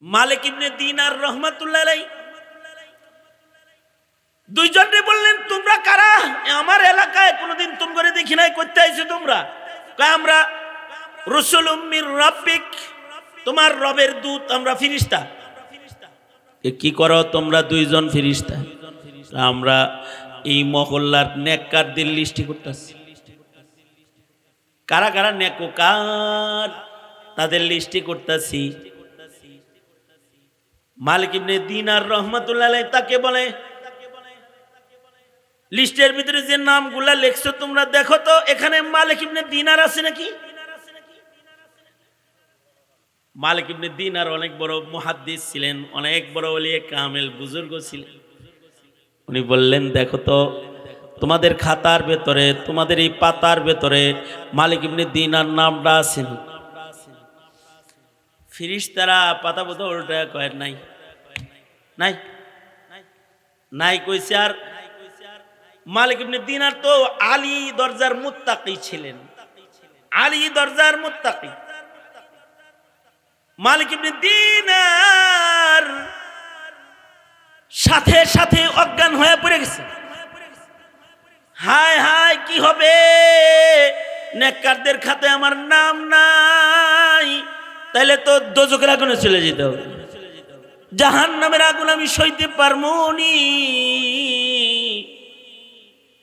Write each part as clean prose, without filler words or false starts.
মালিক ইবনে দিনার রাহমাতুল্লাহ আলাইহি দুইজনে বললেন, তোমরা কারা? আমার এলাকায় কোনোদিন তোমরা দেখি নাই, করতে আইছো তোমরা? কয়, আমরা রাসূলুম মির রাব্বিক, তোমার রবের দূত, আমরা ফেরেশতা। কি করো তোমরা? দুইজন ফেরেশতা। আমরা এই মহল্লার নেককারদের লিস্টি করতেছি। কারা কারা নেককার তাদের লিস্টি করতেছি। মালিক ইবনে দিনার রাহমাতুল্লাহ আলাইহি তাকে বলে, লিস্টের ভিতরে যে নামগুলা লেখছো তোমরা দেখো তো এখানে মালিক ইবনে দিনার আছে নাকি? মালিক ইবনে দিনার অনেক বড় মুহাদ্দিস ছিলেন, অনেক বড় ওলিয়ে কামেল বুজুর্গ ছিলেন। উনি বললেন, দেখো তো তোমাদের খাতার ভেতরে, তোমাদের এই পাতার ভেতরে মালিক ইবনে দিনার নামটা আছে? ফেরেশতারা পাতা বোধ উল্টা কয়, নাই নাই নাই কইছে। আর মালিক ইবনে দিনার তো আলী দরজার মুত্তাকি ছিলেন, আলী দরজার মুত্তাকি। মালিক ইবনে দিনার সাথে সাথে অজ্ঞান হয়ে পড়ে গেছে। হায় হায়, কি হবে? নেককারদের খাতে আমার নাম নাই, তাইলে তো দোজখের আগুনে চলে যেতে হবে, জাহান্নামের আগুন আমি সইতে পারবো নি।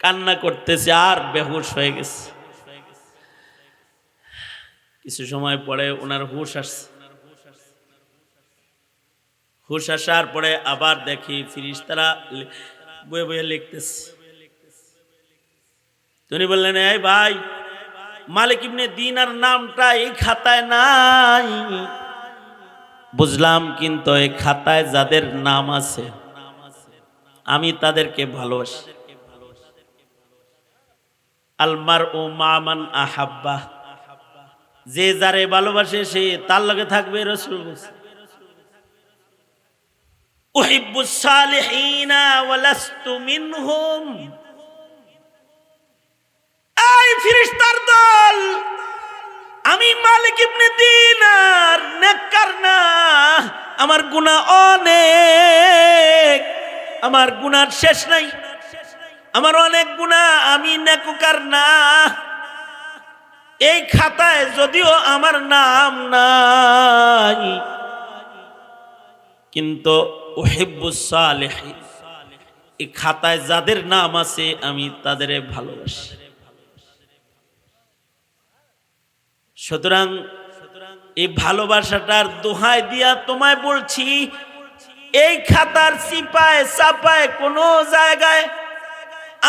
কান্না করতেছে আর বেহুশ হয়ে গেছে। কিছু সময় পরে ওনার হুশ আসছে। হুশ আসার পরে আবার দেখি ফেরেশতারা বয়ে বয়ে লিখতেছে। তিনি বললেন, এই ভাই, মালিক ইবনে দিনার নামটা এই খাতায় নাই। বুঝলাম, কিন্তু এই খাতায় যাদের নাম আছে আমি তাদেরকে ভালোবাসি। আলমার ও মামান আহাব্বা, যে যারে ভালোবাসে সে তার লগে থাকবে। রাসূল বলেছেন, উহিব্বুস সালিহিনা ওয়া লাস্তু মিনহুম। এই ফেরেশতার দল, আমি মালিক ইবনে দিনার নেককার না, আমার গুনাহ অনেক, আমার গুনার শেষ নাই, আমার অনেক গুনাহ, আমি নেককার না। এই খাতায় যদিও আমার নাম নাই, কিন্তু উহিব্বুস সালিহিন, এই খাতায় যাদের নাম আছে আমি তাদের ভালোবাসি। সুতরাং এই ভালোবাসাটার দোহাই দিয়া তোমায় বলছি, এই খাতার চিপায় চাপায় কোনো জায়গায়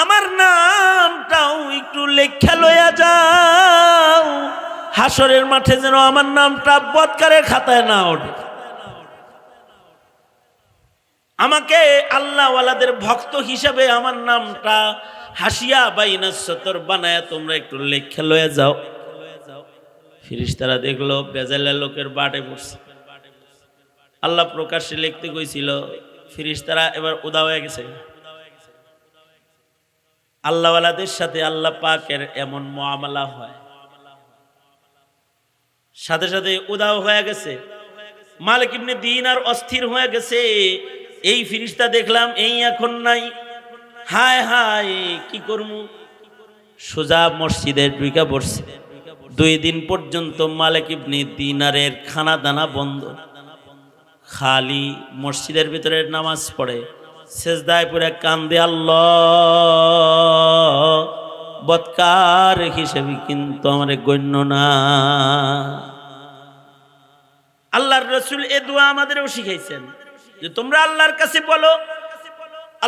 আমার নামটাও একটু লেখা লইয়া যাও, হাসরের মাঠে যেন আমার নামটা বদকারের খাতায় না ওঠে। আমাকে আল্লাহওয়ালাদের ভক্ত হিসাবে আমার নামটা হাসিয়া বাইনাস সতর বানায়া তোমরা একটু লেখা লইয়া যাও। ফেরেশতারা দেখলো বেজাইলা লোকের বাটে পড়ছে। আল্লাহ প্রকাশ্যে লিখতে কইছিল, ফেরেশতারা এবার উদা হয়ে গেছে। আল্লাহওয়ালাদের সাথে আল্লাহ পাকের এমন মুআমালা হয়, সাথে সাথে উদাও হয়ে গেছে। মালিক ইবনে দিনার অস্থির হয়ে গেছে। এই ফেরেশতা দেখলাম, এই এখন নাই, হায় হায় কি করমু? সোজা মসজিদের ঢুকা পড়ছে। 2 দিন পর্যন্ত মালিক ইবনে দিনারের খানা দানা বন্ধ, খালি মসজিদের ভিতরে নামাজ পড়ে, সেজদায় পড়ে কান্দে, আল্লাহ বদকার হিসেবে কিন্তু আমার গণ্য না। আল্লাহর রাসূল এই দোয়া আমাদেরও শিখাইছেন যে তোমরা আল্লাহর কাছে বলো,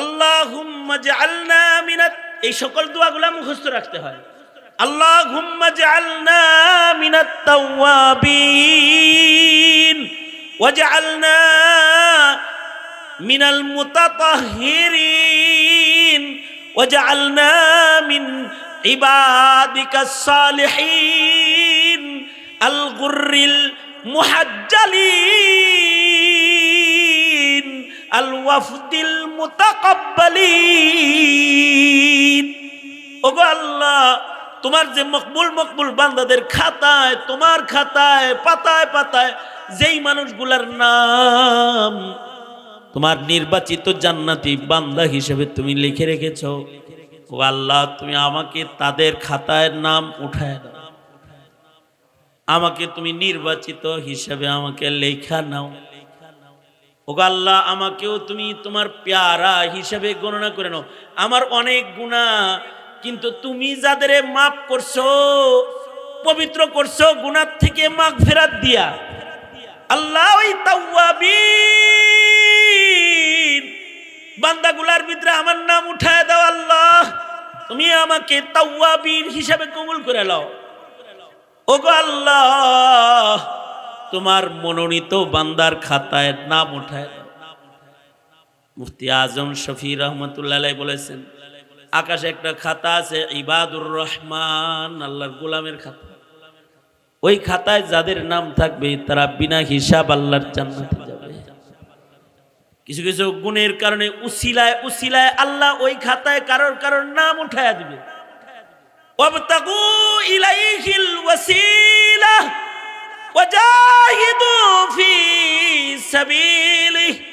আল্লাহুম্মা জাআলনা মিনাত, এই সকল দোয়াগুলো মুখস্থ রাখতে হয়। আল্লাহুম্মা জাআলনা মিনাত তাওয়াবিন ওয়াজআলনা মিনাল মুতাতাহহিরিন ওয়াজআলনা মিন ইবাদিকাস সালিহিন আল গুররিল মুহাজ্জালিন আল ওয়াফদিল মুতাকাব্বালিন। ওগো আল্লাহ, তোমার যে মকবুল মকবুল বান্দাদের খাতায়, তোমার খাতায় পাতায় পাতায় যেই মানুষগুলার নাম তোমার নির্বাচিত জান্নাতি বান্দা হিসেবে তুমি লিখে রেখেছো, ও আল্লাহ তুমি আমাকে তাদের খাতায় নাম উঠায় দাও, আমাকে তুমি নির্বাচিত হিসেবে আমাকে লেখা নাও। ও আল্লাহ আমাকেও তুমি তোমার প্যারা হিসেবে গণনা করে নাও। আমার অনেক গুনাহ, কিন্তু তুমি যাদের মাফ করছো, পবিত্র করছো গুনাহ থেকে মাগফিরাত দিয়া, আল্লাহ ওই তাওয়াবিন বান্দাগুলার ভিতরে আমার নাম উঠায় দাও। আল্লাহ তুমি আমাকে তাওয়াবিন হিসেবে কবুল করে নাও। ওগো আল্লাহ তোমার মনোনীত বান্দার খাতায় নাম উঠায় দাও। মুফতি আজম শফি রহমতুল্লাহ আলাইহি বলেছেন, আকাশে একটা খাতা আছে ইবাদুর রহমান, আল্লাহর গোলামের খাতা। ওই খাতায় যাদের নাম থাকবে তারা বিনা হিসাব আল্লাহর জান্নাতে যাবে। কিছু কিছু গুণের কারণে উসিলায় উসিলায় আল্লাহ ওই খাতায় কারোর কারোর নাম উঠায়া দিবে। ওয়াবতাগু ইলাইহিল ওয়াসিলা ওয়াজাহিদু ফি সাবিলিহি।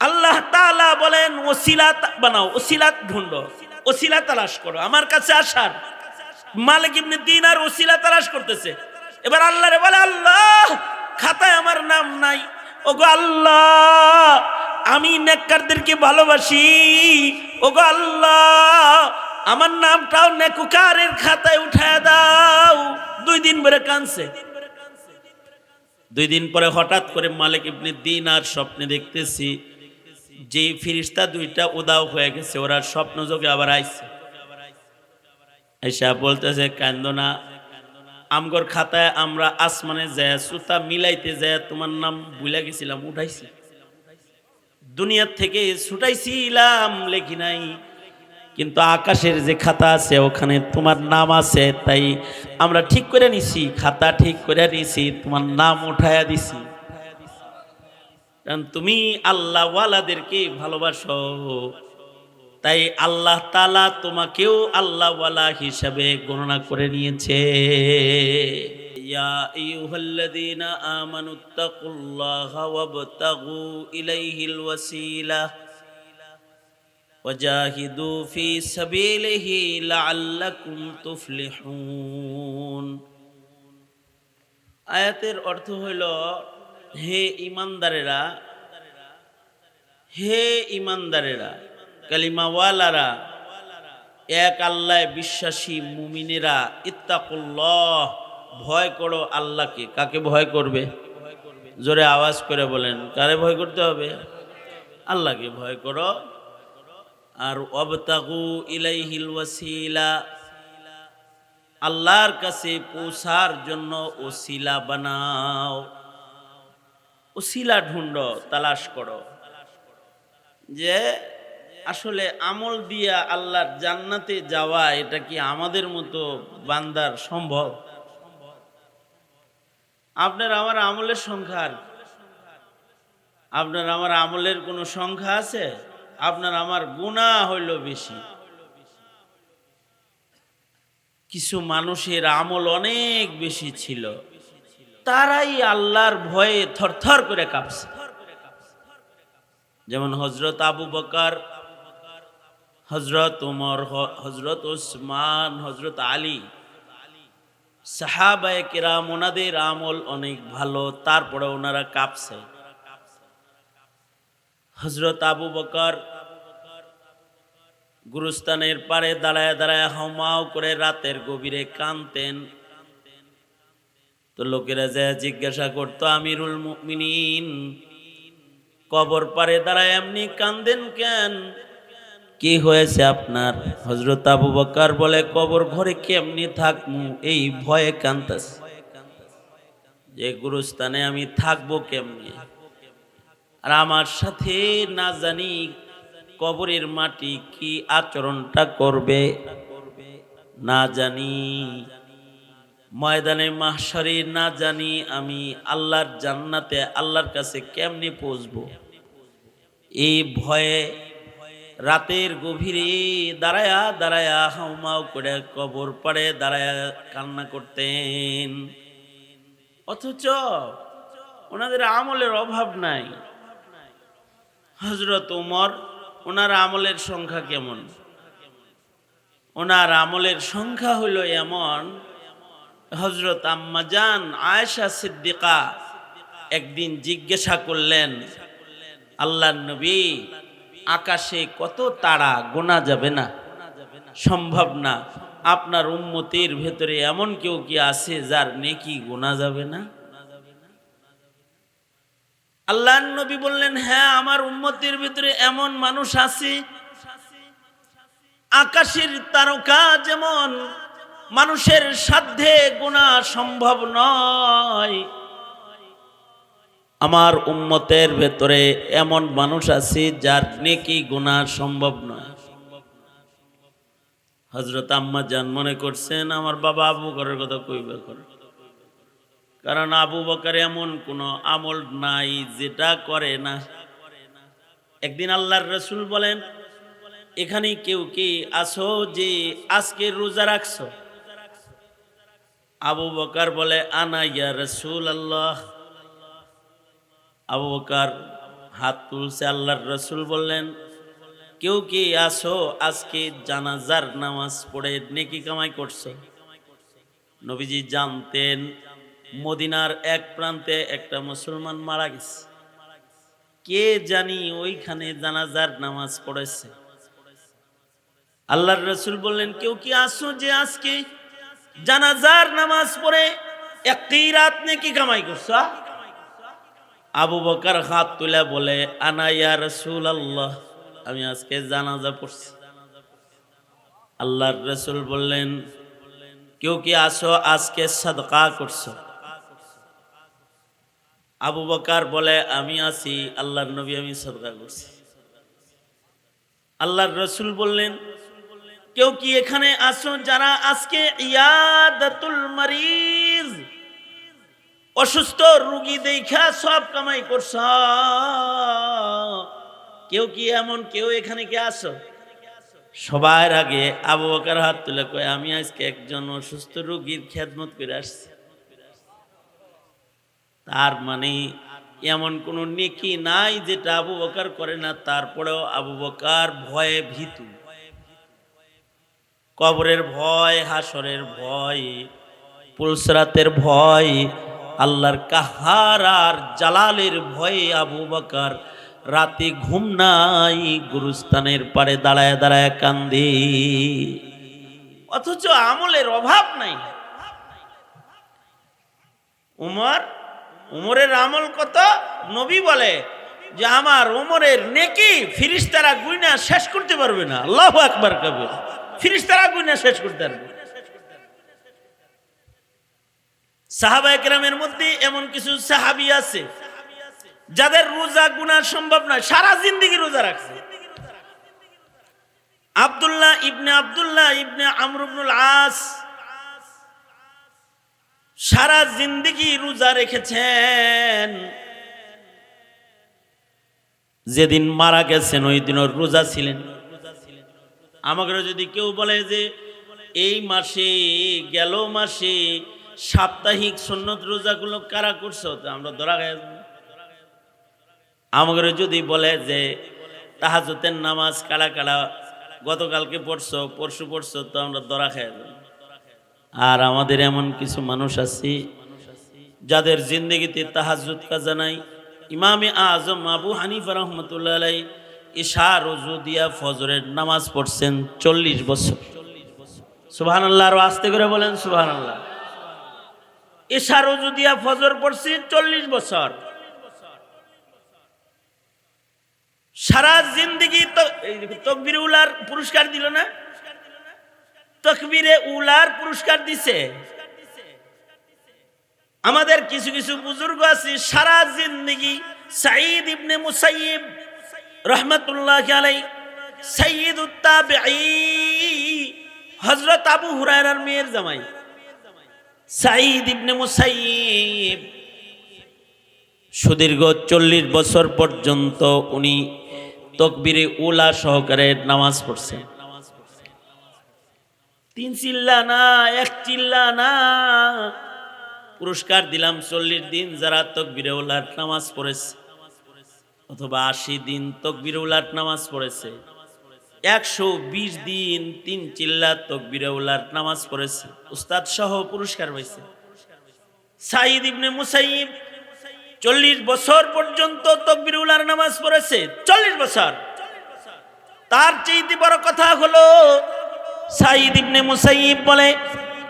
আল্লাহ তাআলা বলেন ওসিলা বানাও, ওসিলা ঢুঁড়ো, ওসিলা তালাশ করো আমার কাছে আসার। মালিক ইবনে দিনার ওসিলা তালাশ করতেছে। এবার আল্লাহরে বলে, আল্লাহ খাতায় আমার নাম নাই, ওগো আল্লাহ আমি নেককারদেরকে ভালোবাসি, ওগো আল্লাহ আমার নামটাও নেকুকারের খাতায় উঠায় দাও। 2 দিন ধরে কাঁদছে। 2 দিন পরে হঠাৎ করে মালিক ইবনে দিনার স্বপ্নে দেখতেছি যে ফেরেশতা 2টা উদাও হয়ে গেছে, ওরা স্বপ্ন যোগে আবার আইছে। আইসা বলতেছে, কান্দো না, আমগর খাতায় আমরা আসমানে যায় সুতা মিলাইতে যায় তোমার নাম ভুলে গেছিলাম, উঠাইছি। দুনিয়ার থেকে ছুটাইছিলাম লেখি নাই, কিন্তু আকাশের যে খাতা আছে ওখানে তোমার নাম আছে, তাই আমরা ঠিক করে নিছি, খাতা ঠিক করে নিছি, তোমার নাম উঠাইয়া দিছি। কারণ তুমি আল্লাহ ওয়ালাদেরকে ভালোবাসো, তাই আল্লাহ তাআলা তোমাকেও আল্লাহ ওয়ালা হিসাবে গণনা করে নিয়েছে। ইয়া আইয়ুহাল্লাযীনা আমানুত্তাকুল্লাহা ওয়াবতাগু ইলাইহিল ওয়াসিলা ওয়াজাহিদু ফি সাবিলিহি লাআল্লাকুম তুফলিহুন। আয়াতের অর্থ হইল, হে ঈমানদারেরা, হে ঈমানদারেরা, কালিমাওয়ালারা, এক আল্লাহ বিশ্বাসী মুমিনেরা, ইত্তাকুল্লাহ ভয় করো আল্লাহকে। কাকে ভয় করবে? জোরে আওয়াজ করে বলেন, কারে ভয় করতে হবে? আল্লাহকে ভয় করো। আর ওয়াবতাগু ইলাইহিল ওয়াসিলা, আল্লাহর কাছে পৌঁছার জন্য ওসিলা বানাও, ওসিলা ঢুঁড়ো, তালাশ করো। যে আসলে আমল দিয়া আল্লাহর জান্নাতে যাওয়া, এটা কি আমাদের মতো বান্দার সম্ভব? আপনার আমার আমলের সংখ্যা আর আপনার আমার আমলের কোনো সংখ্যা আছে? আপনার আমার গুনাহ হইল বেশি। কিছু মানুষের আমল অনেক বেশি ছিল, তারাই আল্লাহর ভয়ে থরথর করে কাঁপছে। যেমন হযরত আবু বকর, হযরত ওমর, হযরত ওসমান, হযরত আলী, সাহাবায়ে কেরাম, ওনাদের আমল অনেক ভালো, তারপরে ওনারা কাঁপছে। হযরত আবু বকর গুরুস্থানের পারে দাঁড়ায় দাঁড়ায় হাউমাউ করে রাতের গভীরে কাঁদতেন। তো লোকেরা যায় জিজ্ঞাসা করতো, আমিরুল মুমিনিন কবর পারে দাঁড়ায় এমনি কাঁদেন কেন? কি হয়েছে আপনার? হযরত আবু বকর বলে, কবর ঘরে কেমনি থাকমু, এই ভয়ে কাঁদতাছি যে গুরুস্থানে আমি থাকবো কেমনি, আর আমার সাথে না জানি কবরের মাটি কি আচরণটা করবে, না জানি ময়দানে মাহশরে না জানি আমি আল্লাহর জান্নাতে আল্লাহর কাছে কেমনে পৌঁছবো। এই ভয়ে রাতের গভীরে দাঁড়ায়া দাঁড়ায়া হাউমাউ করে কবর পাড়ে দাঁড়ায়া কান্না করতেন। অথচ ওনাদের আমলের অভাব নাই। হযরত ওমর, ওনার আমলের সংখ্যা কেমন? ওনার আমলের সংখ্যা হলো এমন, হযরত আম্মাজান আয়েশা সিদ্দিকা একদিন জিজ্ঞাসা করলেন, আল্লাহর নবী, আকাশে কত তারা গোনা যাবে না? সম্ভব না। আপনার উম্মতের ভেতরে এমন কেউ কি আছে যার নেকি গোনা যাবে না? আল্লাহর নবী বললেন, হ্যাঁ, আমার উম্মতের ভিতরে এমন মানুষ আছে, আকাশের তারকা যেমন মানুষের সাধ্যে গোনা সম্ভব নয়, আমার উম্মতের ভেতরে এমন মানুষ আছে যার নেকি গোনা সম্ভব নয়। হযরত আম্মা জান মনে করছেন আমার বাবা আবু বকরের কথা কইবে করে, কারণ আবু বকর এমন কোনো আমল নাই যেটা করে না। একদিন আল্লাহর রাসূল বলেন, এখানে কেউ কি আসো যে আজকে রোজা রাখছো? আবু বকর বলে, আনা ইয়া রাসূলুল্লাহ। আবু বকর হাত তুলছে, আল্লাহর রাসূল বললেন, কেউ কি আসো আজকে জানাজার নামাজ পড়ে নেকি কামাই করছো? নবীজি জানতেন মদিনার এক প্রান্তে একটা মুসলমান মারা গেছে, কে জানি ওইখানে জানাজার নামাজ পড়েছে। আল্লাহর রাসূল বললেন, কেউ কি আসো যে আজকে জানাজার নামাজ পড়ে এক কিরাত নেকি কামাই করছো? আবু বকর হাত তুলে বলে, আনা ইয়া রাসূলুল্লাহ, আমি আজকে জানাজা পড়ছি। আল্লাহর রাসূল বললেন, কেউ কি আসো আজকে সাদকা করছো? আবু বকর বলে, আমি আছি আল্লাহর নবী, আমি সাদকা করছি। আল্লাহর রাসূল বললেন, কেউ কি এখানে আসো যারা আজকে ইয়াদাতুল মারিজ, অসুস্থ রোগী দেখা সব কামাই করছ? কেউ কি এমন কেউ এখানে কি আসো? সবার আগে আবু বকর হাত তুলে কয়, আমি আজকে একজন অসুস্থ রোগীর খেদমত করে আসছি। তার মানে এমন কোন নেকি নাই যেটা আবু বকর করে না। তারপরেও আবু বকর ভয়ে ভীতু, কবরের ভয়, হাসরের ভয়, পুলসরাতের ভয়, আল্লাহর কাহার আর জালালের ভয়ে আবু বকর রাতে ঘুম নাই, গুরুস্থানের পারে দাঁড়ায় দাঁড়ায় কান্দে। অথচ আমলের অভাব নাই। উমরের আমল কত? নবী বলে যে আমার উমরের নেকি ফিরিস্তারা গুইনা শেষ করতে পারবে না। আল্লাহু আকবার কবির, ফিরিস্তারা গুইনা শেষ করতে পারবে। সাহাবায়ে কেরামের মধ্যে এমন কিছু সাহাবী আছে যাদের রোজা গুনাহ সম্ভব নয়, সারা জিন্দেগি রোজা রাখছে। আব্দুল্লাহ ইবনে আমর ইবনুল আস সারা জিন্দেগি রোজা রেখেছেন। যেদিন মারা গেছেন ওই দিনও রোজা ছিলেন। আমাকে যদি কেউ বলে যে এই মাসে গেল মাসে সাপ্তাহিক সুন্নত রোজাগুলো কারা করছো, তো আমরা ধরা খাই। আমাকে যদি বলে যে তাহাজ্জুদের নামাজ কারা কারা গতকালকে পড়ছো, পরশু পড়ছো, তো আমরা ধরা খাই। আর আমাদের এমন কিছু মানুষ আছে যাদের জিন্দেগিতে তাহাজ্জুদ কাজা নাই। ইমামে আজম আবু হানিফা রাহমাতুল্লাহ আলাইহি ইশা রুজু দিয়া ফজরের নামাজ পড়ছেন 40 বছর। সুবহানাল্লাহ, আর আস্তে করে বলেন সুবহানাল্লাহ। ইশা রুজু দিয়া ফজর পড়ছে 40 বছর। সারা জিন্দেগি তো তাকবীরে উলার পুরস্কার দিল না? তাকবীরে উলার পুরস্কার দিছে। আমাদের কিছু কিছু বুজুর্গ আছে সারা জিন্দেগি, সাঈদ ইবনে মুসাইয়িব রাহমাতুল্লাহি আলাইহি, সাইয়্যিদুত তাবিঈন, হযরত আবু হুরায়রার মেয়ের জামাই সাঈদ ইবনে মুসাইয়িব সুদীর্ঘ 40 বছর পর্যন্ত উনি তাকবীরে উলা সহকারে নামাজ পড়ছেন। 3 চিল্লা না, 1 চিল্লা না, পুরস্কার দিলাম 40 দিন যারা তাকবীরুল্লাহর নামাজ পড়েছে, অথবা 80 দিন তাকবীরুল্লাহর নামাজ পড়েছে, 120 দিন 3 চিল্লা তাকবীরুল্লাহর নামাজ পড়েছে, উস্তাদ সহ পুরস্কার পাইছে। সাঈদ ইবনে মুসাইয়িব 40 বছর পর্যন্ত তাকবীরুল্লাহর নামাজ পড়েছে, 40 বছর। তার চেয়ে বড় কথা হলো সাঈদ ইবনে মুসাইয়িব বলে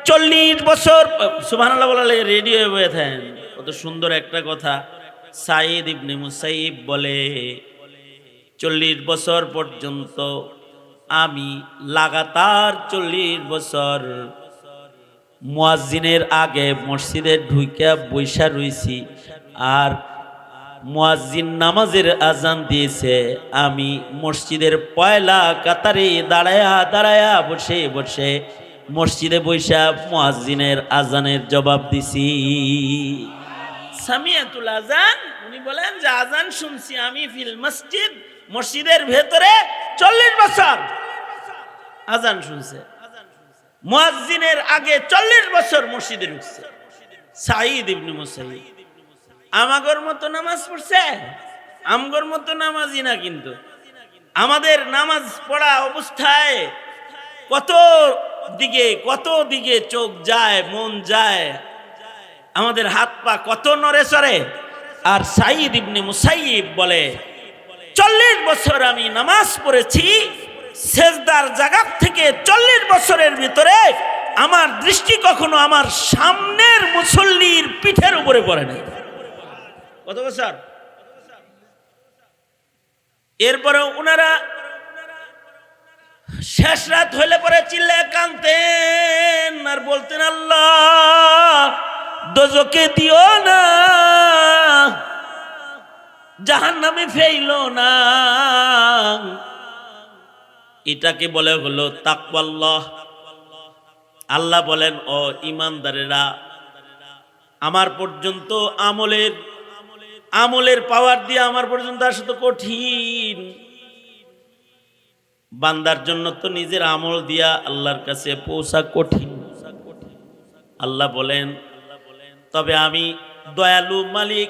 40 বছর, সুবহানাল্লাহ বলে রেডিও হয়ে থাকেন, কত সুন্দর একটা কথা। সাঈদ ইবনে মুসাইয়িব বলে 40 বছর পর্যন্ত আমি লাগাতার 40 বছর মুয়াজ্জিনের আগে মসজিদে ঢুইকা বইসা রইছি, আর মুয়াজ্জিন নামাজের আজান দিয়েছে, আমি মসজিদের পয়লা কাতারে দাঁড়ায়া দাঁড়ায়া বসে বসে মসজিদে বইসা মুয়াজ্জিনের আজানের জবাব দিছি। সামিয়াতুল আজান, উনি বলেন যে আজান শুনছি আমি ফিল মসজিদ, মসজিদের ভেতরে 40 বছর আজান শুনছে, মুয়াজ্জিনের আগে 40 বছর মসজিদে ঢুকছে। সাঈদ ইবনে মুসাইয়িব আমাগর মতো নামাজ পড়ছে, আমগর মতো নামাজি না, কিন্তু আমাদের নামাজ পড়া অবস্থায় কত দিকে চোখ যায়, মন যায়, আমাদের হাত পা কত নড়ে চড়ে। আর সাঈদ ইবনে মুসাইয়িব বলে 40 বছর আমি নামাজ পড়েছি, সেজদার জায়গা থেকে 40 বছরের ভিতরে আমার দৃষ্টি কখনো আমার সামনের মুসল্লির পিঠের উপরে পড়ে নাই। কত বছর? এরপরে ওনারা শেষ রাত হইলে পরে চিল্লায় কাঁদতেন আর বলতেন, আল্লাহ দোজকে দিও না, জাহান্নামে ফেইলো না। এটাকে বলে হলো তাকওয়াল্লাহ। আল্লাহ বলেন, ও ঈমানদারেরা, আমার পর্যন্ত আমলের পাওয়ার দিয়ে আমার পর্যন্ত আসা তো কঠিন, বান্দার জন্য তো নিজের আমল দিয়া আল্লাহর কাছে পৌঁছা কঠিন। আল্লাহ বলেন, তবে আমি দয়ালু মালিক,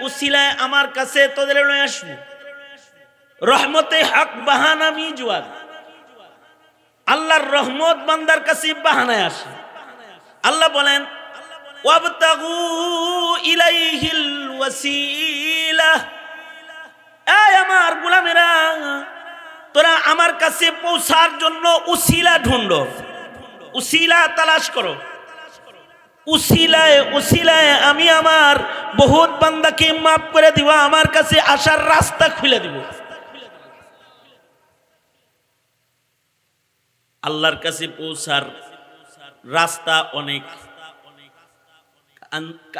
উসিলায় আমার কাছে তোদের লয়ে আসবো, রহমতে হক বাহানা মিজওয়াদ। আল্লাহর রহমত বান্দার কাছে বাহানায় আসে। আল্লাহ বলেন, ওয়াবতাগু ইলাইহিল ওয়াসিলা, এই আমার গোলামেরা, তোরা আমার কাছে পৌঁছার জন্য উসিলা ঢুঁড়ো, উসিলা তালাশ করো। উসিলায় আমি আমার বহুত বান্দাকে মাফ করে দিব, আমার কাছে আসার রাস্তা খুলে দিব। আল্লাহর কাছে পৌঁছার রাস্তা অনেক।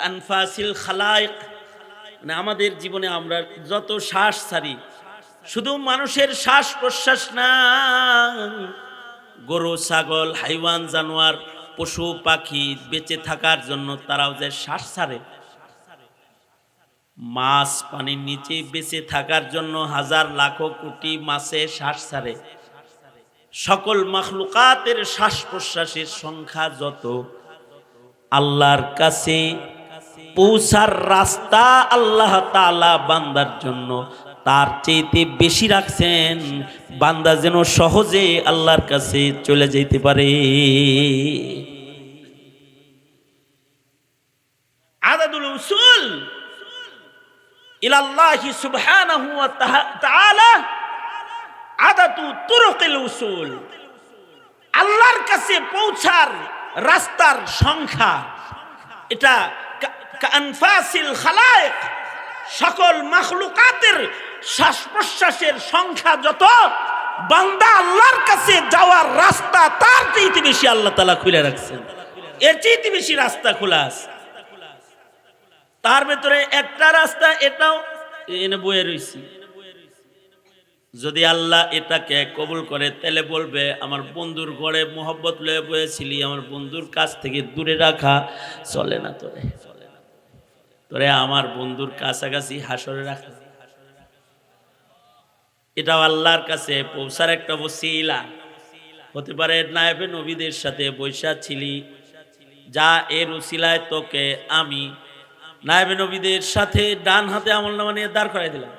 আনফাসিল খালায়েক, মানে আমাদের জীবনে আমরা যত শ্বাস ছাড়ি, শুধু মানুষের শ্বাস প্রশ্বাস না, গরু ছাগল হাইওয়ান জানোয়ার পশু পাখি বেঁচে থাকার জন্য তারাও যে শ্বাস ছাড়ে, মাছ পানির নিচে বেঁচে থাকার জন্য হাজার লাখো কোটি মাছে শ্বাস ছাড়ে। সকল মাখলুকাতের শ্বাস প্রশ্বাসের সংখ্যা যত, আল্লাহর কাছে পৌঁছার রাস্তা আল্লাহ তাআলা বান্দার জন্য তার চেয়ে বেশি রাখছেন, বান্দা যেন সহজে আল্লাহর কাছে চলে যেতে পারে। আদাদুল উসুল ইলাল্লাহি সুবহানাহু ওয়া তাআলা, আদাতু তুরুকিল উসুল, আল্লাহর কাছে পৌঁছার রাস্তার সংখ্যা, এটা কানফাসিল খালায়েক, সকল মাখলুকাতের শ্বাস প্রশ্বাসের সংখ্যা যত, বান্দা আল্লাহর কাছে যাওয়ার রাস্তা তার চেয়ে বেশি আল্লাহ তাআলা খুলে রাখছেন, এর চেয়ে বেশি রাস্তা খোলা আছে। তার ভেতরে একটা রাস্তা, এটাও এনে বয়ে রয়েছি। যদি আল্লাহ এটাকে কবুল করে তাহলে বলবে, আমার বন্ধুর ঘরে মোহব্বত লয়ে বয়েছিলি, আমার বন্ধুর কাছ থেকে দূরে রাখা চলে না, তোরে আমার বন্ধুর কাছাকাছি হাসরে রাখা। এটাও আল্লাহর কাছে পৌঁছার একটা ওসিলা হতে পারে। নায়েবে নবীদের সাথে বৈশা ছিলি, যা এর উসিলায় তোকে আমি নায়েবে নবীদের সাথে ডান হাতে আমলনামা নিয়ে দাঁড় করাই দিলাম।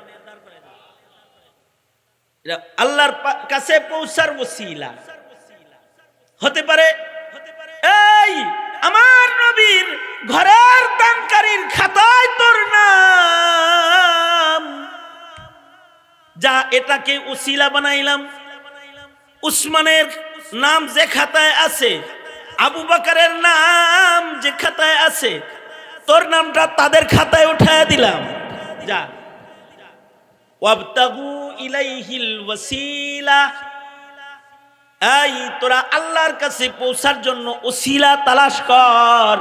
এটা আল্লাহর কাছে পৌঁছার ওসিলা হতে পারে। এই আমার নবীর ঘরের দানকারীর খাতায় তোর নাম, যা এটাকে উসিলা বানাইলাম। উসমানের নাম যে খাতায় আছে, আবু বকরের নাম যে খাতায় আছে, তোর নামটা তাদের খাতায় উঠায় দিলাম। যা ওয়াবতাগু ইলাইহিল ওয়াসিলা, এই তোরা আল্লাহর কাছে পৌঁছার জন্য ওসিলা তালাশ কর।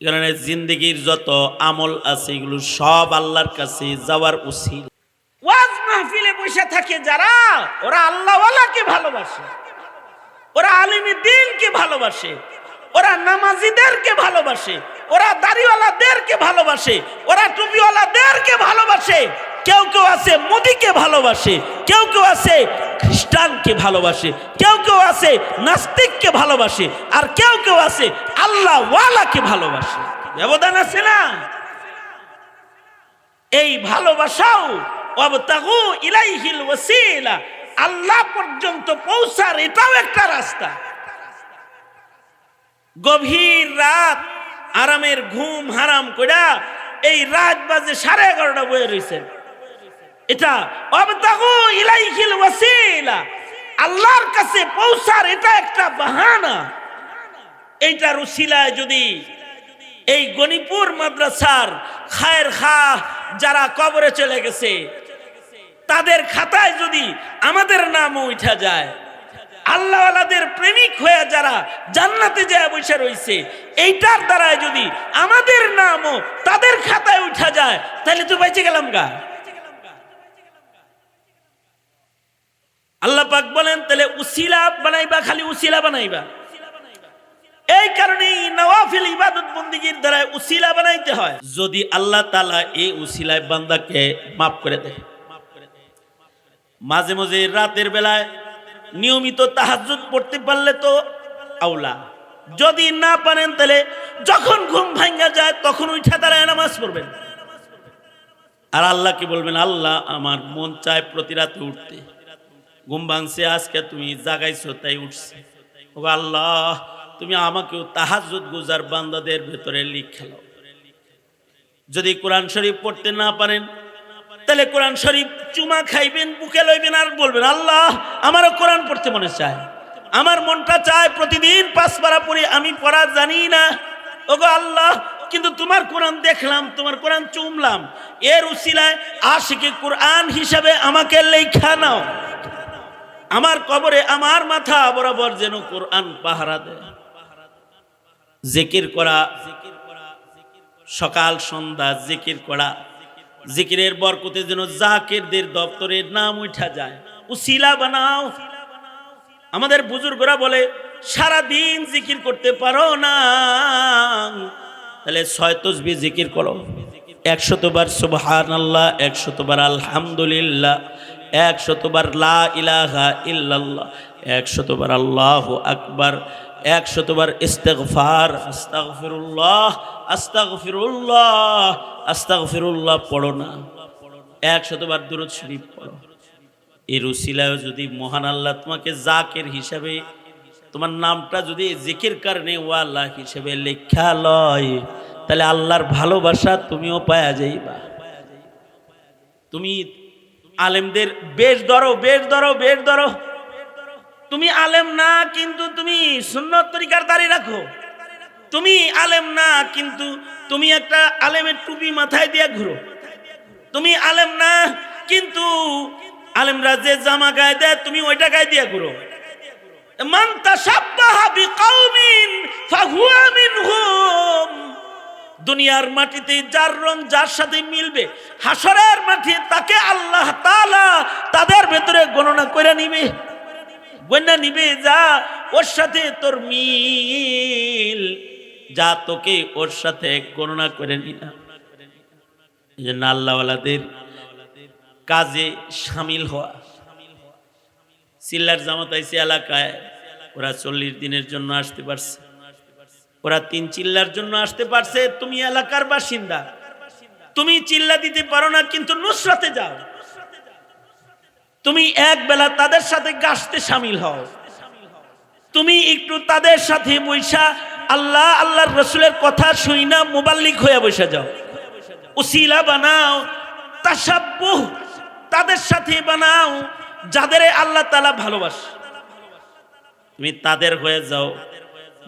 এখানে জিন্দেগির যত আমল আছে এগুলো সব আল্লাহর কাছে যাওয়ার ওসিলা। ওয়াজ মাহফিলে বসে থাকে যারা, ওরা আল্লাহওয়ালাকে ভালোবাসে, ওরা আলিমে দ্বীনকে ভালোবাসে, ওরা নামাজিদেরকে ভালোবাসে, ওরা দাড়িওয়ালাদেরকে ভালোবাসে, ওরা টুপিওয়ালাদেরকে ভালোবাসে। কেউ কেউ আছে মোদিকে ভালোবাসে, কেউ কেউ আছে খ্রিস্টানকে ভালোবাসে, কেউ কেউ আছে নাস্তিককে ভালোবাসে, আর কেউ কেউ আছে আল্লাহওয়ালাকে ভালোবাসে। ব্যবধান আছে না? এই ভালোবাসাও ওয়াবতাগু ইলাইহিল ওয়াসিলা, আল্লাহ পর্যন্ত পৌঁছার এটাও একটা রাস্তা। গভীর রাত আরামের ঘুম হারাম কইরা এই রাত বাজে 11:30 বয়ে রইছেন, এটা ওয়াবতাগু ইলাইহিল ওয়াসিলা, আল্লাহর কাছে পৌঁছার এটা একটা বাহানা। এইটার উসিলায় যদি এই গনিপুর মাদ্রাসার খায়ের খাহ যারা কবরে চলে গেছে তাদের খাতায় যদি আমাদের নামও উঠা যায়, আল্লাহওয়ালাদের প্রেমিক হয়ে যারা জান্নাতে যায় বসে রয়েছে, এইটার দ্বারাই যদি আমাদের নামও তাদের খাতায় উঠা যায়, তাহলে তো বেঁচে গেলাম গা। আল্লাহ পাক বলেন তাহলে উসিলা বানাইবা, খালি উসিলা বানাইবা। এই কারণেই নওয়াফিল ইবাদত বন্দেগীর দ্বারা উসিলা বানাইতে হয়। যদি আল্লাহ তাআলা এই উসিলায় বান্দাকে মাফ করে দেয়, মাঝে মাঝে রাতের বেলায় নিয়মিত তাহাজ্জুদ পড়তে পারলে তো আউলা, যদি না পারেন তাহলে যখন ঘুম ভাঙা যায় তখন উঠে দাঁড়ায় নামাজ পড়বেন। আর আল্লাহকে বলবেন, আল্লাহ আমার মন চায় প্রতি রাতে উঠতে, ঘুম ভাঙছে আজকে তুমি জাগাইছো তাই উঠছে। ও আল্লাহ, তুমি আমাকেও তাহাজ্জুদ গুজার বান্দাদের ভেতরে লিখাও। যদি কোরআন শরীফ পড়তে না পারেন তাহলে কোরআন শরীফ চুমা খাইবেন, বুকে লইবেন আর বলবেন, আল্লাহ আমারও কোরআন পড়তে মনে চায়, আমার মনটা চায় প্রতিদিন 5 পারা পড়ি, আমি পড়া জানি না। ওগো আল্লাহ, কিন্তু তোমার কোরআন দেখলাম, তোমার কোরআন চুমলাম, এর উসিলায় আশিকে কোরআন হিসাবে আমাকে লেখা নাও। আমার কবরে আমার মাথা বরাবর যেন কোরআন পাহারা দেয়। জিকির করা, সকাল সন্ধ্যা জিকির করা, জিকিরের বরকতে যেন জাকিরদের দপ্তরের নাম উঠা যায়। উসিলা বানাও। আমাদের বুজুর্গরা বলে, সারা দিন জিকির করতে পারো না, তাহলে 6 তাসবিহ জিকির করো, 100 বার সুবহানাল্লাহ, 100 বার আলহামদুলিল্লাহ, 100 বার লা ইলাহা ইল্লাল্লাহ, 100 বার আল্লাহু আকবার, 100 বার ইস্তিগফার, আস্তাগফিরুল্লাহ আস্তাগফিরুল্লাহ আস্তাগফিরুল্লাহ পড়ো না, 100 বার দুরূদ শরীফ পড়ো। এর উসিলায় যদি মহান আল্লাহ তোমাকে জাকির হিসাবে, তোমার নামটা যদি জিকির কারণে ওয়ালা হিসেবে লেখা লয়, তাহলে আল্লাহর ভালোবাসা তুমিও পায়া যাইবা। তুমি আলেমদের বেশ ধরো, বেশ ধরো, বেশ ধরো। তুমি আলেম না কিন্তু তুমি সুন্নত তরিকার দাড়ি রাখো। তুমি আলেম না কিন্তু তুমি একটা আলেমের টুপি মাথায় দিয়ে ঘুরো। তুমি আলেম না কিন্তু আলেমরা যে জামা গায়ে দেয় তুমি ওইটা গায়ে দিয়ে ঘুরো। মান তাশাব্বাহা বিকাউমিন ফাহুয়া মিনহুম। দুনিয়ার মাটিতে যার রং যার সাথে মিলবে, হাসরের মাঠে তাকে আল্লাহ তাআলা তাদের ভেতরে গণনা করে নিবে, গণনা নিবে। যা ওর সাথে তোর মিল, যা তোকে ওর সাথে গণনা করে নিনা। এই জন্য আল্লাহওয়ালাদের কাজে সামিল হওয়া। সিল্লার জামাত আইছে এলাকায়, ওরা 40 দিনের জন্য আসতে পারছে, ওরা 3 চিল্লার জন্য আসতে পারছে। তুমি এলাকার বাসিন্দা, তুমি চিল্লা দিতে পারো না, কিন্তু নুসরাতে যাও, তুমি এক বেলা তাদের সাথে গাছতে শামিল হও, তুমি একটু তাদের সাথে বৈশা আল্লাহ আল্লাহর রসুলের কথা শুই না মুবাল্লিগ হয়ে বসে যাও, উসিলা বানাও, তাসাব্বুহ তাদের সাথে বানাও যাদের আল্লাহ তাআলা ভালোবাসে, তুমি তাদের হয়ে যাও,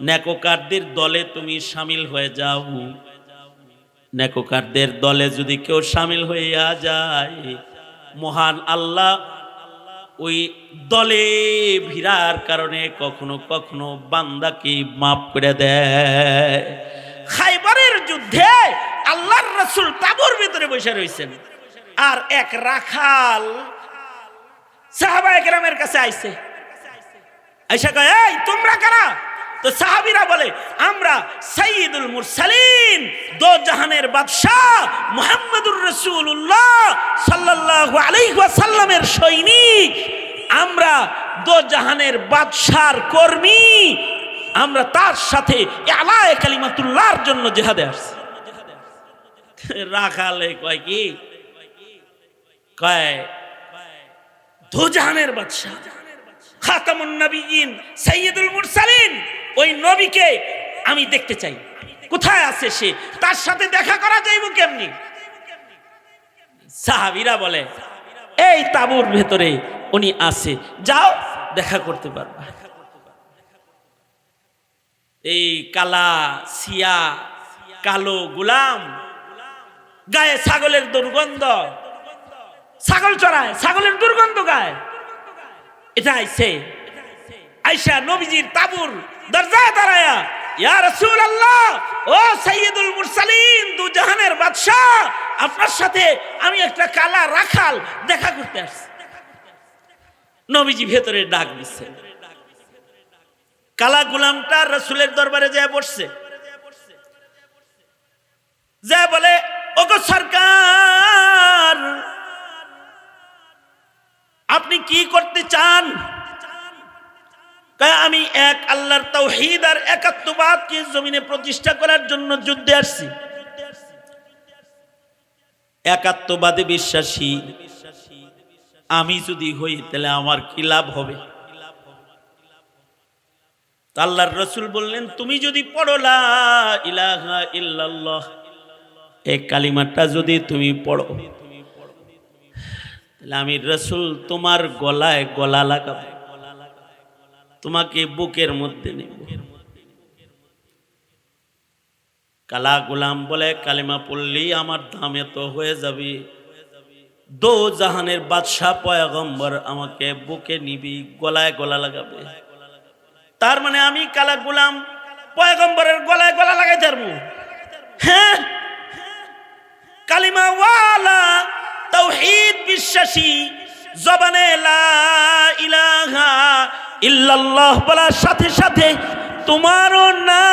নেককারদের দলে তুমি শামিল হয়ে যাও। নেককারদের দলে যদি কেউ শামিল হইয়া যায়, মহান আল্লাহ ওই দলে ভিড়ার কারণে কখনো কখনো বান্দাকে মাফ করে দেয়। খাইবারের যুদ্ধে আল্লাহর রাসূল তাঁবুর ভিতরে বসে রয়েছেন, আর এক রাখাল সাহাবায়ে কেরামের কাছে আইছে, আয়েশা কয়, এই তোমরা কারা? তো সাহাবীরা বলে, আমরা সাইয়্যিদুল মুরসালিন, দো জাহানের বাদশা মুহাম্মদুর রাসূলুল্লাহ সাল্লাল্লাহু আলাইহি ওয়াসাল্লামের সৈনিক, আমরা দো জাহানের বাদশার কর্মী, আমরা তার সাথে আলায়ে কালিমাতুল্লাহর জন্য জিহাদে আসছি। রাখালে কয় কি? কয় দো জাহানের বাদশা, খাতামুন নবিয়্যিন, সাইয়্যিদুল মুরসালিন, ওই নবীকে আমি দেখতে চাই, কোথায় আছে সে, তার সাথে দেখা করা যাইব কেমনি? সাহাবীরা বলে, এই তাঁবুর ভেতরে উনি আছে, যাও দেখা করতে পারবা। এই কালা সিয়া কালো গোলাম, গায়ে ছাগলের দুর্গন্ধ, ছাগল চড়ায়, ছাগলের দুর্গন্ধ গায়ে, এটা আইছে। আয়েশা নবীজির তাঁবুর দরজায় দাঁড়ায়া, ইয়া রাসূলুল্লাহ, ও সাইয়্যিদুল মুরসালিন, দু জাহানের বাদশা, আপনার সাথে আমি একটা কালা রাখাল দেখা করতে আসছি। নবীজি ভেতরে ডাক দিচ্ছে, কালা গোলামটা রাসূলের দরবারে যায় বসছে, যা বলে, ওগো সরকার, আপনি কি করতে চান? আমি এক আল্লাহর তাওহীদ আর একাত্মবাদকে জমিনে প্রতিষ্ঠা করার জন্য যুদ্ধে আসছি। একাত্মবাদে বিশ্বাসী আমি যদি হই, তাহলে আমার কি লাভ হবে? আল্লাহর রাসূল বললেন, তুমি যদি পড়ো লা ইলাহা ইল্লাল্লাহ, এই কালিমাটা যদি তুমি পড়ো, তাহলে আমি রাসূল তোমার গলায় গলা লাগাবো, তোমাকে বুকের মধ্যে নেব। কালা গোলাম বলে, কালিমা পড়লেই আমার দাম এত হয়ে যাবে, দো জাহানের বাদশা পয়গম্বর আমাকে বুকে নিবি, গলায় গলা লাগাবে, তার মানে আমি কালা গোলাম পয়গম্বরের গলায় গলা লাগাই ধরবো? হ্যাঁ, কালিমা ওয়ালা তাওহীদ বিশ্বাসী, জবানে লা ইলাহা ইল্লাল্লাহ বলার সাথে সাথে তোমারও নাম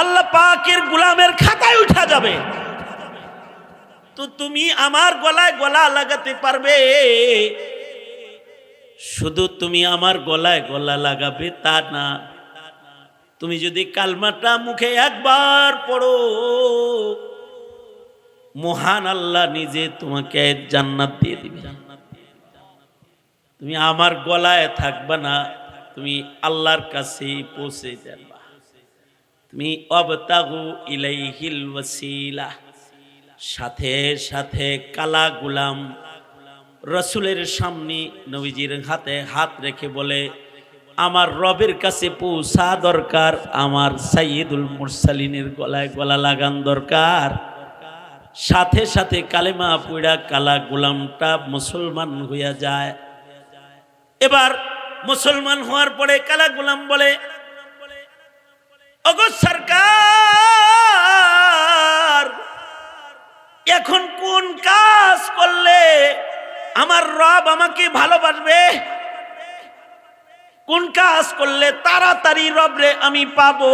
আল্লাহ পাকের গোলামের খাতায় উঠা যাবে। তো তুমি আমার গলায় গলা লাগাতে পারবে? শুধু তুমি আমার গলায় গলা লাগাবে তা না, তুমি যদি কালমাটা মুখে একবার পড়ো, মহান আল্লাহ নিজে তোমাকে জান্নাত দিয়ে দিবে। তুমি আমার গলায় থাকবা না, তুমি আল্লাহর কাছে পৌঁছে যাবা। তুমি অবতাগু ইলাইহিল ওয়াসিলা। সাথে সাথে কালা গোলাম রাসূলের সামনে নবীজির হাতে হাত রেখে বলে, আমার রবের কাছে পৌঁছা দরকার, আমার সাইয়্যিদুল মুরসালিনের গলায় গলা লাগান দরকার। সাথে সাথে কালেমা পড়া কালা গোলামটা মুসলমান হইয়া যায়। এবার মুসলমান হওয়ার পরে কালা গোলাম বলে, ওগো সরকার, এখন কোন কাজ করলে আমার রব আমাকে ভালোবাসবে? কোন কাজ করলে তাড়াতাড়ি রবরে আমি পাবো?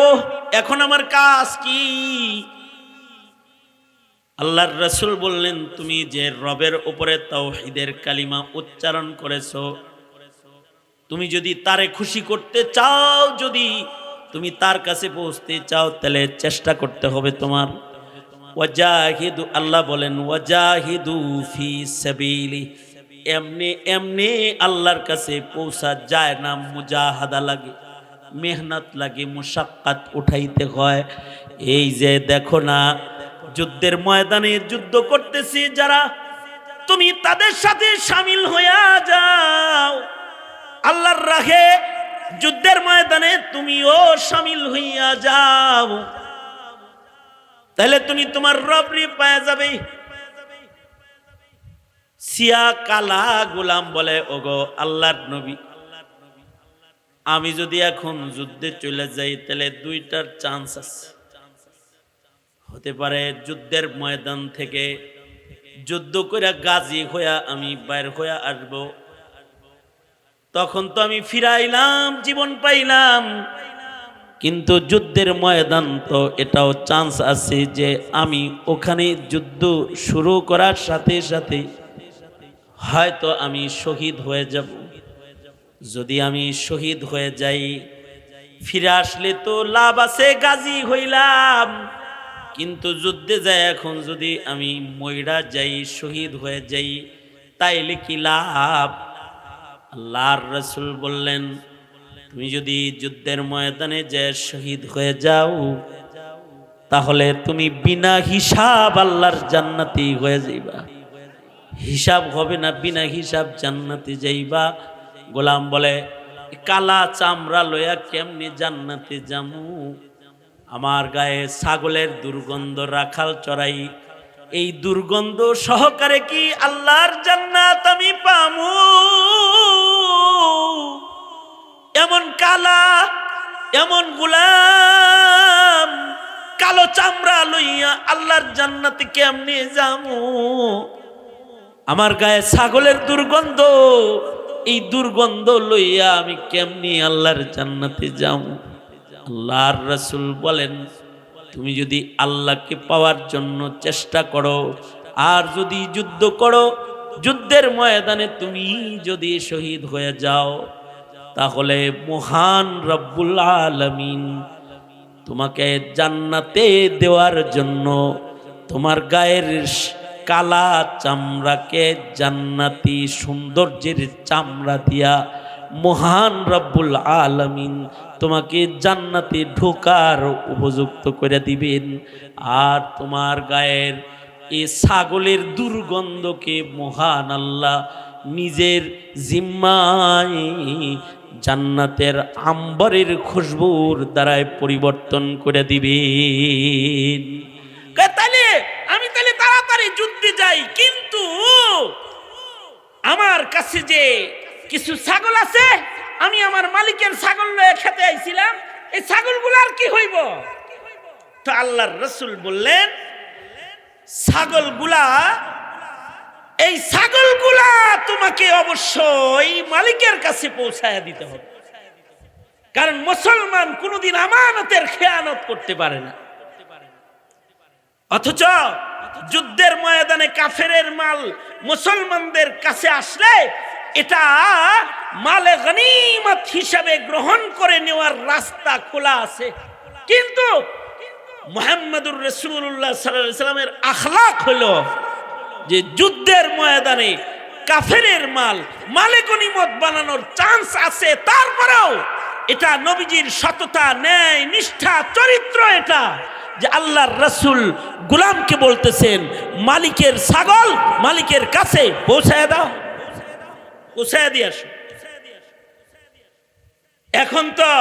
এখন আমার কাজ কি? আল্লাহর রাসূল বললেন, তুমি যে রবের উপরে তাওহীদের কালিমা উচ্চারণ করেছো, তুমি যদি তারে খুশি করতে চাও, যদি তুমি তার কাছে পৌঁছতে চাও, তাহলে চেষ্টা করতে হবে তোমার। ওয়াজাহিদু, আল্লাহ বলেন ওয়াজাহিদু ফি সাবিলি, এমনি এমনি আল্লাহর কাছে পৌঁছা যায় না, মুজাহাদা লাগে, মেহনত লাগে, মুশাক্কাত উঠাইতে হয়। এই যে দেখো না, যুদ্ধের ময়দানে যুদ্ধ করতেছি যারা, তুমি তাদের সাথে শামিল হইয়া যাও। আল্লাহর রাহে যুদ্ধের ময়দানে তুমিও শামিল হইয়া যাও, তাহলে তুমি তোমার রবরি পাওয়া যাবে। সিয়া কালা গোলাম বলে, ওগো আল্লাহর নবী, আমি যদি এখন যুদ্ধে চলে যাই তাহলে দুইটার চান্স আছে। হতে পারে যুদ্ধের ময়দান থেকে যুদ্ধ করে গাজী হইয়া আমি বাইর হইয়া আসব, তখন তো আমি ফিরাইলাম, জীবন পাইলাম। কিন্তু যুদ্ধের ময়দান তো এটাও চান্স আছে যে আমি ওখানে যুদ্ধ শুরু করার সাথে সাথে হয়তো আমি শহীদ হয়ে যাব। যদি আমি শহীদ হয়ে যাই, ফিরে আসলে তো লাভ আছে, গাজী হইলাম। কিন্তু যুদ্ধে যাই এখন যদি আমি মইরা যাই, শহীদ হয়ে যাই, তাইলে কি লাভ? আল্লাহর রাসূল বললেন, তুমি যদি যুদ্ধের ময়দানে যে শহীদ হয়ে যাও, তাহলে তুমি বিনা হিসাব আল্লাহর জান্নাতি হয়ে যাইবা। হিসাব হবে না, বিনা হিসাব জান্নাতি যাইবা। গোলাম বলে, কালা চামড়া লইয়া কেমনি জান্নাতে যামু? আমার গায়ে ছাগলের দুর্গন্ধ, রাখাল চড়াই, এই দুর্গন্ধ সহকারে কি আল্লাহর জান্নাত আমি পামু? এমন কালা, এমন গোলাম কালো চামড়া লইয়া আল্লাহর জান্নাতে কেমনে যামু? আমার গায়ে ছাগলের দুর্গন্ধ, এই দুর্গন্ধ লইয়া আমি কেমনি আল্লাহর জান্নাতে যামু? আল্লাহর রাসূল বলেন, তুমি যদি আল্লাহকে পাওয়ার জন্য চেষ্টা করো, আর যদি যুদ্ধ করো, যুদ্ধের ময়দানে তুমি যদি শহীদ হয়ে যাও, তাহলে মহান রব্বুল আলামিন তোমাকে জান্নাতে দেওয়ার জন্য তোমার গায়ের কালা চামড়াকে জান্নাতি সৌন্দর্যের চামড়া দিয়া মহান রব্বুল আলামিন তোমাকে জান্নাতে ঢোকার উপযুক্ত করে দিবেন। আর তোমার গায়ের এই ছাগলের দুর্গন্ধকে মহান আল্লাহ নিজের জিম্মায় জান্নাতের আম্বরের খুশবুর দ্বারায় পরিবর্তন করে দিবেন। তাহলে আমি তাড়াতাড়ি যুদ্ধে যাই, কিন্তু আমার কাছে যে কিছু ছাগল আছে, আমি আমার মালিকের ছাগল লয়ে খেতে আইছিলাম, এই ছাগলগুলার কি হইব? তো আল্লাহর রাসূল বললেন, ছাগলগুলা, এই ছাগলগুলা তোমাকে অবশ্যই মালিকের কাছে পৌঁছায়া দিতে হবে। কারণ মুসলমান কোনোদিন আমানতের খেয়ানত করতে পারে না। অথচ যুদ্ধের ময়দানে কাফেরের মাল মুসলমানদের কাছে আসলে এটা মালে গনিমত হিসাবে গ্রহণ করে নেওয়ার রাস্তা খোলা আছে। কিন্তু মুহাম্মদুর রাসূলুল্লাহ সাল্লাল্লাহু আলাইহি ওয়াসাল্লামের আখলাক হলো যে যুদ্ধের ময়দানে কাফেরের মাল মালে গনিমত বানানোর চান্স আছে, তারপরেও এটা নবীজির সততা, ন্যায়, নিষ্ঠা, চরিত্র, এটা যে আল্লাহর রাসূল গোলামকে বলতেছেন, মালিকের ছাগল মালিকের কাছে পৌঁছায় দাও, পৌঁছায় দিয়ে আসো। এখন তো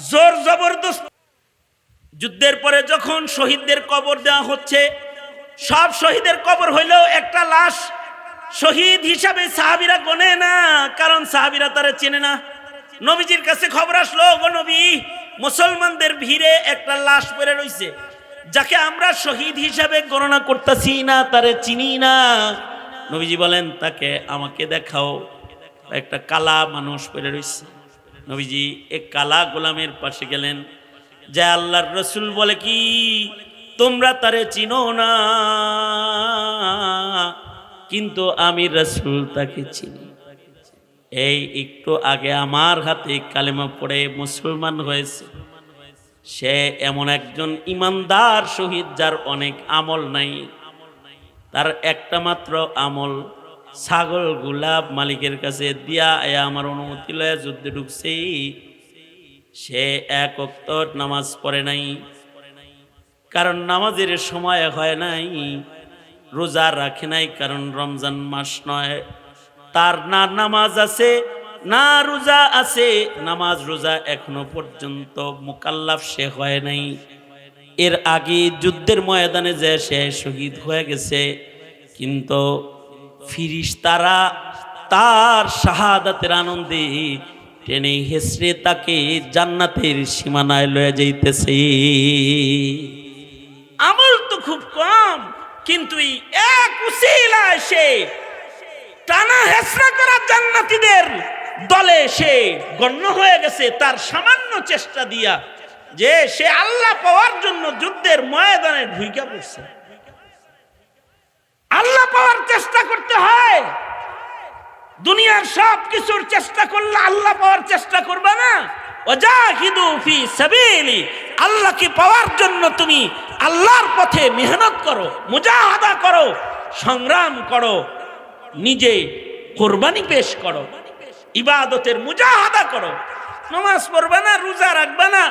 জোর জবরদস্ত। যুদ্ধের পরে যখন শহীদদের কবর দেওয়া হচ্ছে, সব শহীদের কবর হইলেও একটা লাশ শহীদ হিসাবে সাহাবীরা গনে না, কারণ সাহাবীরা তারা চেনে না। নবীজির কাছে খবর আসলো, গো নবী, মুসলমানদের ভিড়ে একটা লাশ পড়ে রইছে, যাকে আমরা শহীদ হিসাবে গণনা করতেছি না, তারে চিনি না। নবীজি বলেন, তাকে আমাকে দেখাও। একটা কালা মানুষ পড়ে রইছে। নবীজি এক কালা গোলামের পাশে গেলেন, যে আল্লাহর রাসূল বলে কি, তোমরা তারে চিনো না, কিন্তু আমি রাসূল তাকে চিনি। এই একটু আগে আমার হাতে কালেমা পড়ে মুসলমান হয়েছে, সে এমন একজন ইমানদার শহীদ যার অনেক আমল নাই, তার একটা মাত্র আমল ছাগল গুলাব মালিকের কাছে দিয়া আমার অনুমতি লয়ে যুদ্ধে ঢুকছে। সে এক ওয়াক্ত নামাজ পড়ে নাই, কারণ নামাজের সময় হয় নাই। রোজা রাখে নাই, কারণ রমজান মাস নয়। তার না নামাজ আছে না রোজা আছে, নামাজ রোজা এখনো পর্যন্ত মুকাল্লাফ সে হয় নাই। এর আগে যুদ্ধের ময়দানে যে সে শহীদ হয়ে গেছে, কিন্তু ফিরিস্তারা তার শাহাদাতের আনন্দে টেনে হেসড়ে তাকে জান্নাতের সীমানায় লয়ে যাইতেছে। আমল তো খুব কম, কিন্তু এক উসিলায় সে টানা হেসড়া করা জান্নাতীদের দলে সে গণ্য হয়ে গেছে, তার সামান্য চেষ্টা দিয়া, যে সে আল্লাহ পাওয়ার জন্য যুদ্ধের ময়দানে ঢুইকা পড়ছে। আল্লাহ পাওয়ার চেষ্টা করতে হয়, দুনিয়ার সব কিছুর চেষ্টা করলে আল্লাহ পাওয়ার চেষ্টা করবে না। ওয়াজাহিদু ফি সাবিলি, আল্লাহকে পাওয়ার জন্য তুমি আল্লাহর পথে মেহনত করো, মুজাহাদা করো, সংগ্রাম করো, নিজে কোরবানি পেশ করো, ইবাদতের মুজাহাদা করো। নামাজ পড়বে না, রোজা রাখবে না,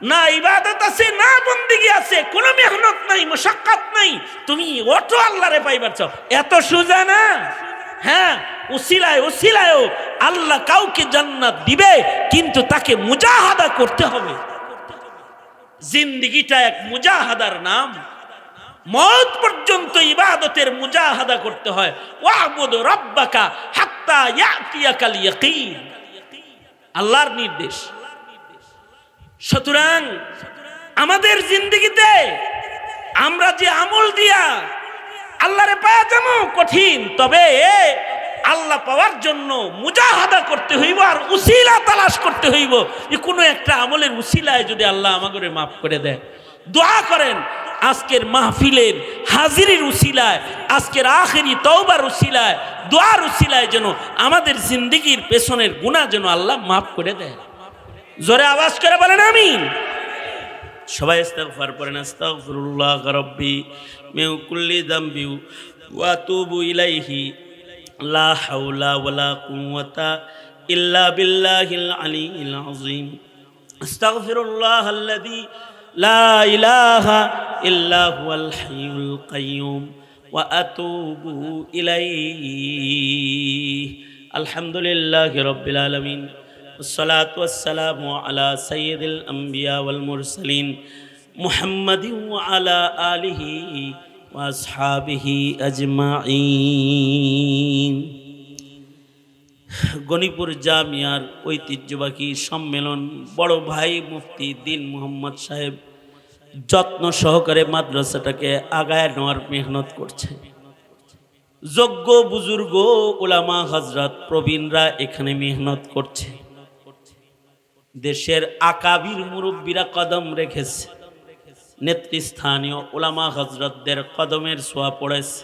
না ইবাদত আছে না বন্দেগী আছে, কোনো মেহনত নাই, মুশাক্কাত নাই, তুমি ওঠো আল্লাহরে পাইবার চাও, এত সোজা না। হ্যাঁ, উসিলায়ও আল্লাহ কাউকে জান্নাত দিবে, কিন্তু তাকে মুজাহাদা করতে হবে। জিন্দেগিটা এক মুজাহাদার নাম, মওত পর্যন্ত ইবাদতের মুজাহাদা করতে হয়। ওয়াবুদ রাব্বাকা হাত্তা ইয়াতিয়াকাল ইয়াকিন, আল্লাহর নির্দেশ। সুতরাং আমাদের জিন্দেগিতে আমরা যে আমল দিয়া আল্লাহরে পাওয়া যাবো কঠিন, তবে আল্লাহ পাওয়ার জন্য মুজাহাদা করতে হইব, আর উসিলা তালাশ করতে হইব। কোনো একটা আমলের উসিলায় যদি আল্লাহ আমাকে মাফ করে দেয়, দোয়া করেন আজকের মাহফিলের হাজিরির উসিলায়, আজকের আখেরি তওবার উসিলায়, দোয়ার উসিলায় যেন আমাদের জিন্দেগির পেছনের গুনাহ যেন আল্লাহ মাফ করে দেয়। জোরে আওয়াজ করে বলেন আমিন। সবাই ইস্তিগফার করেন, আস্তাগফিরুল্লাহ রাব্বি মিন কুল্লি যামবি ওয়া আতুবু ইলাইহি, লা হাওলা ওয়ালা কুওয়াতা ইল্লা বিল্লাহিল আলিয়্যিল আযীম। আস্তাগফিরুল্লাহ আল্লাযী লা ইলাহা ইল্লা হুয়াল হাইয়ুল কাইয়্যুম ওয়া আতুবু ইলাইহি। আলহামদুলিল্লাহি রাব্বিল আলামিন, والصلاة والسلام على سيد الأنبياء والمرسلين محمد وعلى آله وأصحابه أجمعين। গণিপুর জামিয়ার ঐতিহ্যবাহী সম্মেলন বড় ভাই মুফতি দ্বীন মোহাম্মদ সাহেব যত্ন সহকারে মাদ্রাসাটাকে আগায় নেওয়ার মেহনত করছে। যোগ্য বুজুর্গ উলামা হযরত প্রবীণরা এখানে মেহনত করছে। দেশের আকাবির মুরব্বীরা কদম রেখেছে, নেতৃস্থানীয় উলামা হযরতদের কদমের ছোঁয়া পড়েছে।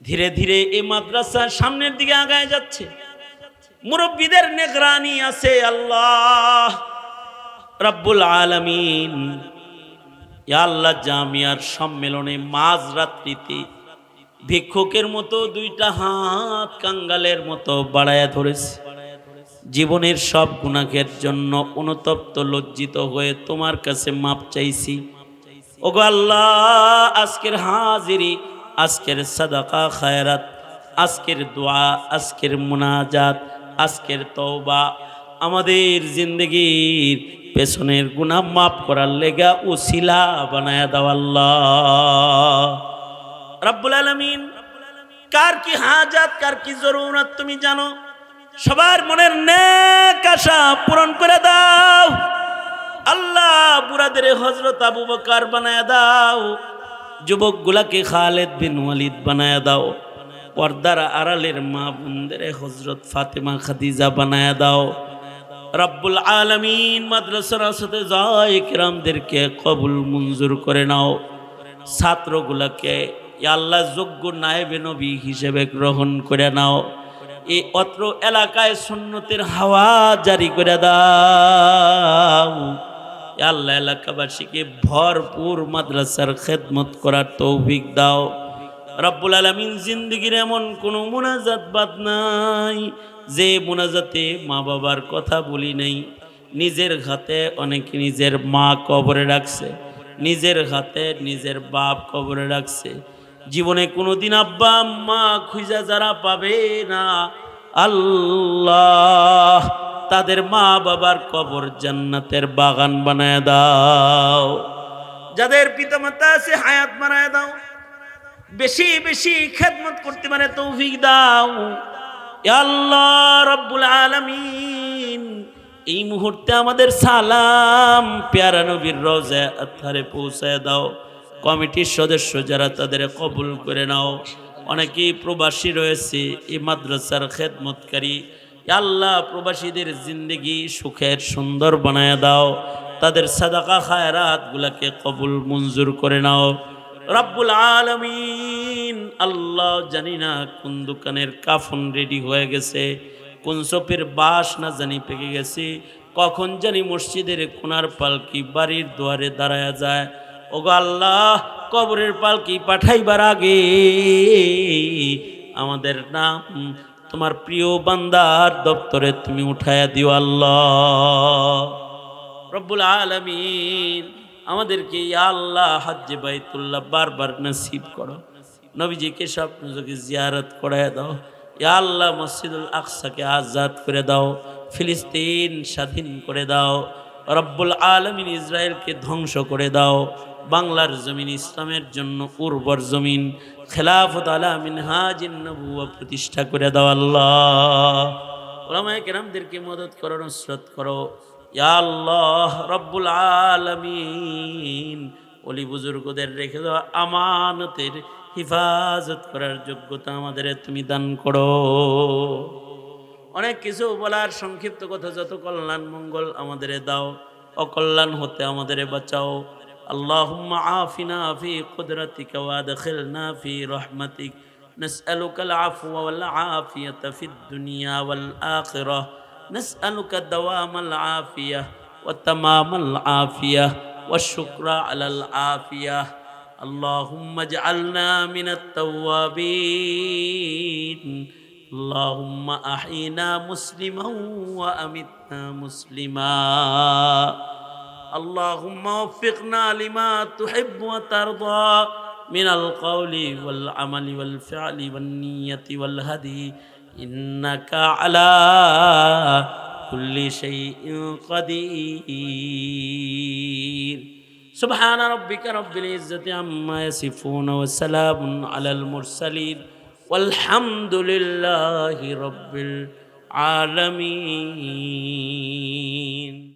ধীরে ধীরে এই মাদ্রাসা সামনের দিকে আগায় যাচ্ছে, মুরব্বীদের নিগরানি আছে আল্লাহ রাব্বুল আলামিন। ইয়া আল্লাহ, জামিয়ার সম্মেলনে মাঝরাত্রিতে ভিক্ষুকের মতো দুইটা হাত কাঙ্গালের মতো বাড়ায়া ধরেছে। জীবনের সব গুনাহের জন্য অনুতপ্ত লজ্জিত হয়ে তোমার কাছে মাপ চাইছি। ওগো আল্লাহ, আজকের হাজিরি, আজকের সাদাকা খায়রাত, আজকের দোয়া, আজকের মুনাজাত, আজকের তওবা আমাদের জিন্দগির পেছনের গুনাহ মাফ করার লেগা উসিলা বানায়া দাও আল্লাহ রাব্বুল আলামিন। কার কি হাজাত, কার কি জরুরত তুমি জানো। সবার মনের নেক আশা পূরণ করে দাও আল্লাহ। বুড়াদের হযরত আবু বকর বানায়া দাও, যুবক গুলাকে খালিদ বিন ওয়ালিদ বানায়া দাও, পর্দার আড়ালের মা বোনদের হযরত ফাতেমা খাদিজা বানায়া দাও রব্বুল আলামিন। মাদ্রাসার সাথে যায় কিরামদেরকে কবুল মঞ্জুর করে নাও। ছাত্রগুলাকে ইয়া আল্লাহ যোগ্য নায়েবে নবী হিসেবে গ্রহণ করে নাও। এই অত্র এলাকায় সুন্নতের হাওয়া জারি করে দাও। ইয়া আল্লাহ, এলাকাবাসীকে ভরপুর মাদ্রাসার খেদমত করার তৌফিক দাও রব্বুল আলামিন। জিন্দেগির এমন কোনো মুনাজাত বাদ নাই যে মুনাজাতে মা বাবার কথা বলি নাই। নিজের হাতে অনেকে নিজের মা কবরে রাখছে, নিজের হাতে নিজের বাপ কবরে রাখছে। জীবনে কোনোদিন আব্বা আম্মা খুঁজা যারা পাবে না, আল্লাহ তাদের মা বাবার কবর জান্নাতের বাগান বানায় দাও। যাদের পিতামাতা আছে হায়াত বানায় দাও, বেশি বেশি খেদমত করতে পারে তৌফিক দাও। ইয়া আল্লাহ রব্বুল আলামিন, এই মুহূর্তে আমাদের সালাম প্যারা নবীর রওজা আতহারে পৌঁছায় দাও। কমিটির সদস্য যারা তাদের কবুল করে নাও। অনেকেই প্রবাসী রয়েছে এই মাদ্রাসার খেদমতকারী। ইয়া আল্লাহ প্রবাসীদের জিন্দেগি সুখের সুন্দর বানায় দাও। তাদের সাদাকা খায়রাত গুলাকে কবুল মঞ্জুর করে নাও রব্বুল আলামিন। আল্লাহ জানি না কোন দোকানের কাফন রেডি হয়ে গেছে, কোন সপের বাস না জানি পেকে গেছে, কখন জানি মসজিদের কোনার পালকি বাড়ির দুয়ারে দাঁড়ায়া যায়। ওগো আল্লাহ, কবরের পালকি পাঠাইবার আগে আমাদের নাম তোমার প্রিয় বান্দার দপ্তরে তুমি উঠায়া দিও আল্লাহ রব্বুল আলামিন। আমাদেরকে ইয়া আল্লাহ হজ্জে বাইতুল্লাহ বারবার নসিব করো। নবীজিকে স্বপ্নযোগে জিয়ারত করায় দাও। ইয়া আল্লাহ মসজিদুল আকসাকে আজাদ করে দাও, ফিলিস্তিন স্বাধীন করে দাও রব্বুল আলামিন। ইসরায়েলকে ধ্বংস করে দাও। বাংলার জমিন ইসলামের জন্য উর্বর জমিন, খেলাফত আলা মিনহাজিন নবুওয়া প্রতিষ্ঠা করে দাও আল্লাহ। উলামায়ে কেরামদেরকে মদদ করো, নুসরত করো ইয়া আল্লাহ রব্বুল আলামিন। ওলি বুজুর্গদের রেখে দেওয়া আমানতের হিফাজত করার যোগ্যতা আমাদের তুমি দান করো। অনেক কিছু বলার সংক্ষিপ্ত কথা, যত কল্যাণ মঙ্গল আমাদের দাও, অকল্যাণ হতে আমাদের বাঁচাও। আল্লাহুম্মা আফিনা ফি কুদরাতিকা ওয়া আদখিলনা ফি রাহমাতিক। নাসআলুকাল আফওয়া ওয়াল আফিয়াতা ফিদ দুনিয়া ওয়াল আখিরাহ। نسألك دوام العافية وتمام العافية والشكر على العافية. اللهم اجعلنا من التوابين. اللهم أحينا مسلما وأمتنا مسلما. اللهم وفقنا لما تحب وترضى من القول والعمل والفعل والنية والهدي، إنك على كل شيء قدير. سبحان ربك رب العزة عما يصفون وسلام على المرسلين والحمد لله رب العالمين.